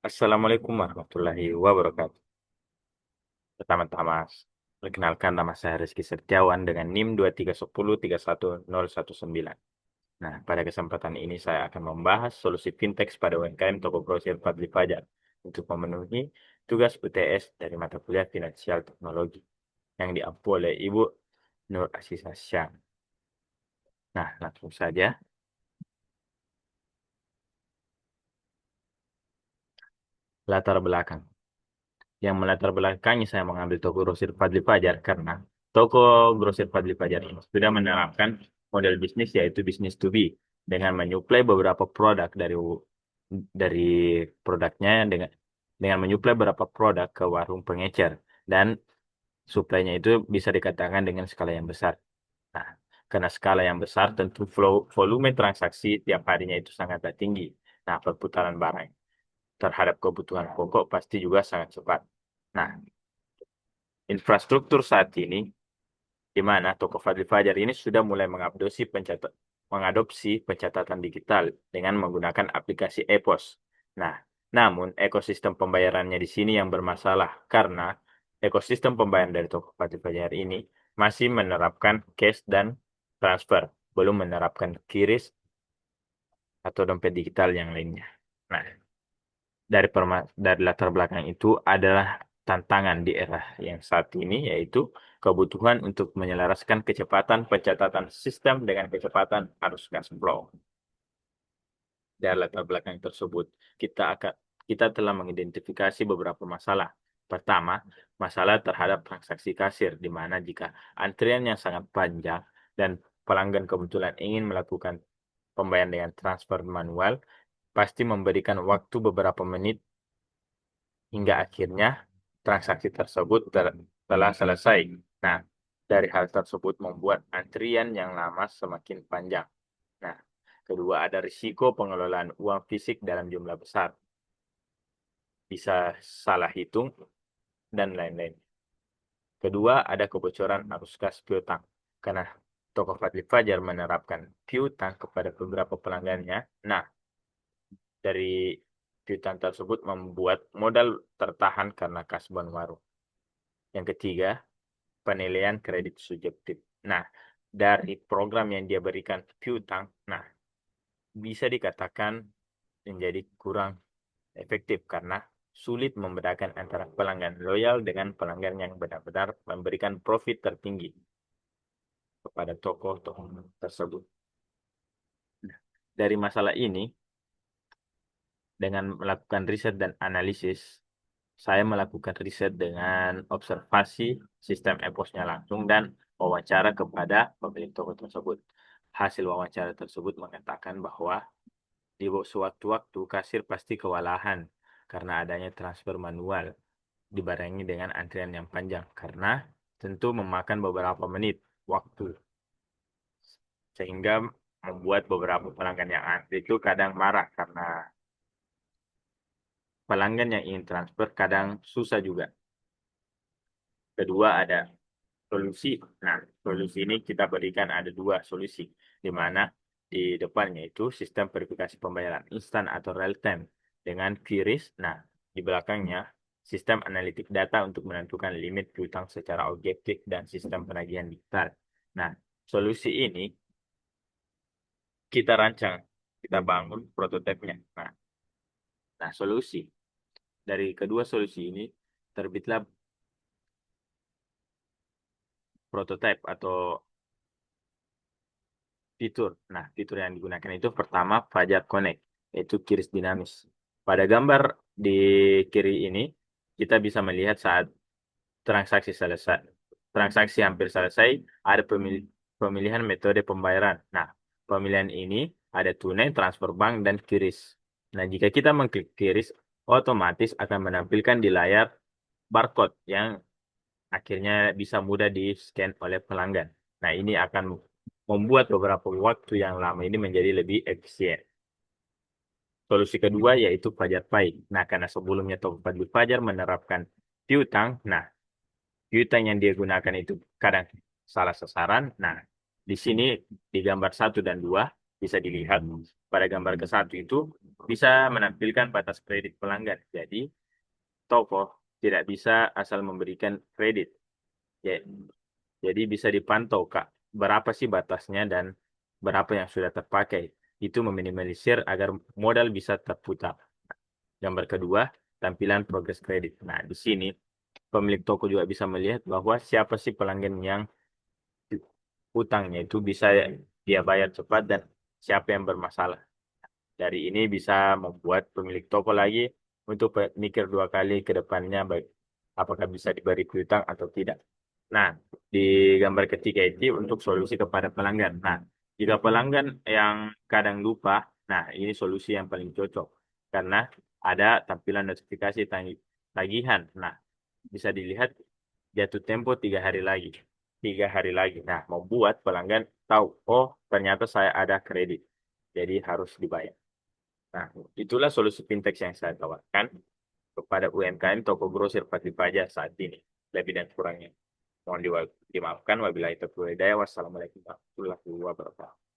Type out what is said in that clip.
Assalamualaikum warahmatullahi wabarakatuh. Pertama-tama, perkenalkan nama saya Rizky Setiawan dengan NIM 231031019. Nah, pada kesempatan ini saya akan membahas solusi fintech pada UMKM Toko Grosir Fadli Fajar untuk memenuhi tugas UTS dari mata kuliah Finansial Teknologi yang diampu oleh Ibu Nur Asisa Syam. Nah, langsung saja. Latar belakang. Yang melatar belakangi saya mengambil toko grosir Fadli Fajar karena toko grosir Fadli Fajar ini sudah menerapkan model bisnis yaitu bisnis to be dengan menyuplai beberapa produk dari produknya dengan menyuplai beberapa produk ke warung pengecer dan suplainya itu bisa dikatakan dengan skala yang besar. Nah, karena skala yang besar tentu volume transaksi tiap harinya itu sangatlah tinggi. Nah, perputaran barang terhadap kebutuhan pokok pasti juga sangat cepat. Nah, infrastruktur saat ini, di mana toko Fadli Fajar ini sudah mulai mengadopsi pencatatan digital dengan menggunakan aplikasi EPOS. Nah, namun ekosistem pembayarannya di sini yang bermasalah karena ekosistem pembayaran dari toko Fadli Fajar ini masih menerapkan cash dan transfer, belum menerapkan QRIS atau dompet digital yang lainnya. Nah, dari latar belakang itu adalah tantangan di era yang saat ini, yaitu kebutuhan untuk menyelaraskan kecepatan pencatatan sistem dengan kecepatan arus cash flow. Dari latar belakang tersebut, kita telah mengidentifikasi beberapa masalah. Pertama, masalah terhadap transaksi kasir, di mana jika antrian yang sangat panjang dan pelanggan kebetulan ingin melakukan pembayaran dengan transfer manual, pasti memberikan waktu beberapa menit hingga akhirnya transaksi tersebut telah selesai. Nah, dari hal tersebut membuat antrian yang lama semakin panjang. Nah, kedua ada risiko pengelolaan uang fisik dalam jumlah besar, bisa salah hitung dan lain-lain. Kedua ada kebocoran arus kas piutang, karena toko Fadli Fajar menerapkan piutang kepada beberapa pelanggannya. Nah, dari piutang tersebut membuat modal tertahan karena kas bon warung. Yang ketiga, penilaian kredit subjektif. Nah, dari program yang dia berikan piutang, nah, bisa dikatakan menjadi kurang efektif karena sulit membedakan antara pelanggan loyal dengan pelanggan yang benar-benar memberikan profit tertinggi kepada toko-toko tersebut. Nah, dari masalah ini, dengan melakukan riset dan analisis, saya melakukan riset dengan observasi sistem EPOS-nya langsung dan wawancara kepada pemilik toko tersebut. Hasil wawancara tersebut mengatakan bahwa di sewaktu-waktu kasir pasti kewalahan karena adanya transfer manual dibarengi dengan antrian yang panjang karena tentu memakan beberapa menit waktu sehingga membuat beberapa pelanggan yang antri itu kadang marah karena pelanggan yang ingin transfer kadang susah juga. Kedua ada solusi. Nah, solusi ini kita berikan ada dua solusi, di mana di depannya itu sistem verifikasi pembayaran instan atau real time dengan QRIS. Nah, di belakangnya sistem analitik data untuk menentukan limit piutang secara objektif dan sistem penagihan digital. Nah, solusi ini kita rancang, kita bangun prototipenya. Nah, solusi dari kedua solusi ini terbitlah prototipe atau fitur. Nah, fitur yang digunakan itu pertama Fajar Connect, yaitu QRIS dinamis. Pada gambar di kiri ini, kita bisa melihat saat transaksi selesai, transaksi hampir selesai, ada pemilihan metode pembayaran. Nah, pemilihan ini ada tunai, transfer bank, dan QRIS. Nah, jika kita mengklik QRIS, otomatis akan menampilkan di layar barcode yang akhirnya bisa mudah di-scan oleh pelanggan. Nah, ini akan membuat beberapa waktu yang lama ini menjadi lebih efisien. Solusi kedua yaitu Fajar Pay. Nah, karena sebelumnya Toko Fajar menerapkan piutang, nah, piutang yang dia gunakan itu kadang salah sasaran. Nah, di sini di gambar 1 dan 2 bisa dilihat pada gambar ke-1 itu bisa menampilkan batas kredit pelanggan. Jadi, toko tidak bisa asal memberikan kredit. Ya, jadi bisa dipantau, Kak, berapa sih batasnya dan berapa yang sudah terpakai. Itu meminimalisir agar modal bisa terputar. Gambar kedua, tampilan progres kredit. Nah, di sini pemilik toko juga bisa melihat bahwa siapa sih pelanggan yang utangnya itu bisa dia bayar cepat dan siapa yang bermasalah. Dari ini bisa membuat pemilik toko lagi untuk mikir dua kali ke depannya baik apakah bisa diberi piutang atau tidak. Nah, di gambar ketiga ini untuk solusi kepada pelanggan. Nah, jika pelanggan yang kadang lupa, nah ini solusi yang paling cocok karena ada tampilan notifikasi tagihan. Nah, bisa dilihat jatuh tempo 3 hari lagi. 3 hari lagi. Nah, membuat pelanggan tahu, oh ternyata saya ada kredit. Jadi harus dibayar. Nah, itulah solusi fintech yang saya tawarkan kepada UMKM toko grosir pasti pajak saat ini. Lebih dan kurangnya. Mohon dimaafkan. Wabillahi taufiq wal hidayah. Wassalamualaikum warahmatullahi wabarakatuh.